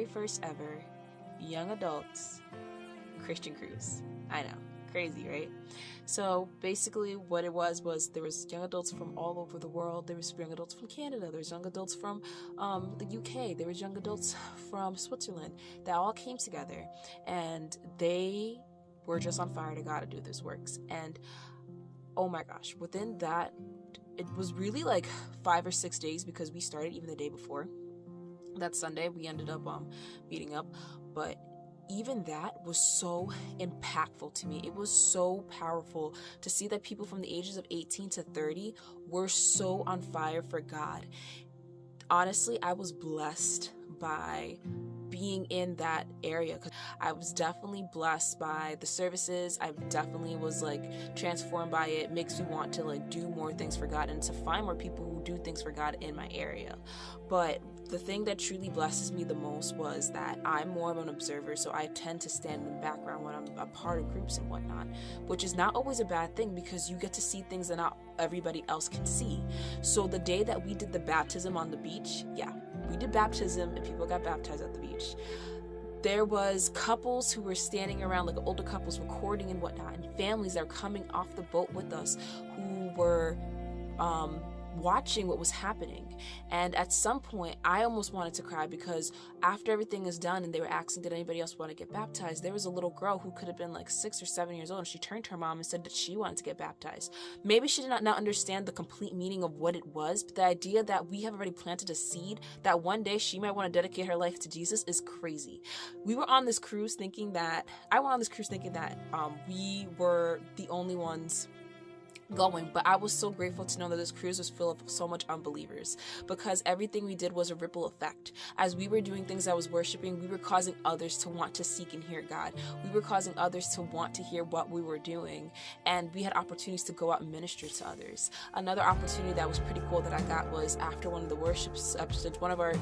first ever young adults Christian cruise. I know, crazy, right? So basically what it was there was young adults from all over the world. There was young adults from Canada, there was young adults from the UK, there was young adults from Switzerland that all came together, and they were just on fire to God to do this works. And oh my gosh, within that, it was really like 5 or 6 days, because we started even the day before. That Sunday we ended up meeting up, but even that was so impactful to me. It was so powerful to see that people from the ages of 18 to 30 were so on fire for God. Honestly, I was blessed by being in that area. I was definitely blessed by the services. I definitely was like transformed by it. Makes me want to like do more things for God and to find more people who do things for God in my area. But the thing that truly blesses me the most was that I'm more of an observer, so I tend to stand in the background when I'm a part of groups and whatnot, which is not always a bad thing, because you get to see things that not everybody else can see. So the day that we did the baptism on the beach, we did baptism and people got baptized at the beach. There was couples who were standing around, like older couples recording and whatnot, and families that were coming off the boat with us who were watching what was happening. And at some point I almost wanted to cry, because after everything is done and they were asking did anybody else want to get baptized, there was a little girl who could have been like 6 or 7 years old, and she turned to her mom and said that she wanted to get baptized. Maybe she did not understand the complete meaning of what it was, but the idea that we have already planted a seed that one day she might want to dedicate her life to Jesus is crazy. I went on this cruise thinking that we were the only ones going, but I was so grateful to know that this cruise was full of so much unbelievers, because everything we did was a ripple effect. As we were doing things, I was worshiping, we were causing others to want to seek and hear God. We were causing others to want to hear what we were doing, and we had opportunities to go out and minister to others. Another opportunity that was pretty cool that I got was after one of the worship episodes, one of our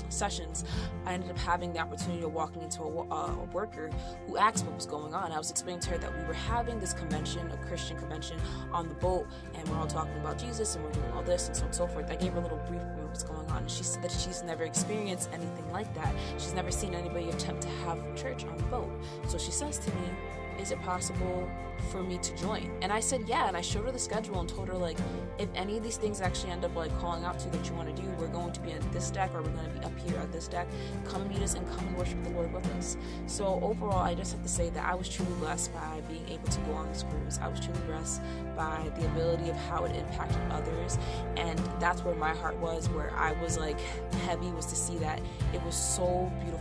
sessions, I ended up having the opportunity of walking into a worker who asked what was going on. I was explaining to her that we were having this convention, a Christian convention, on the boat, and we're all talking about Jesus and we're doing all this and so on and so forth. I gave her a little brief of what was going on, and she said that she's never experienced anything like that. She's never seen anybody attempt to have church on the boat. So she says to me, is it possible for me to join? And I said yeah, and I showed her the schedule and told her, like, if any of these things actually end up like calling out to you that you want to do, we're going to be at this deck, or we're going to be up here at this deck. Come meet us and come and worship the Lord with us. So overall, I just have to say that I was truly blessed by being able to go on this cruise. I was truly blessed by the ability of how it impacted others, and that's where my heart was, where I was like heavy, was to see that it was so beautiful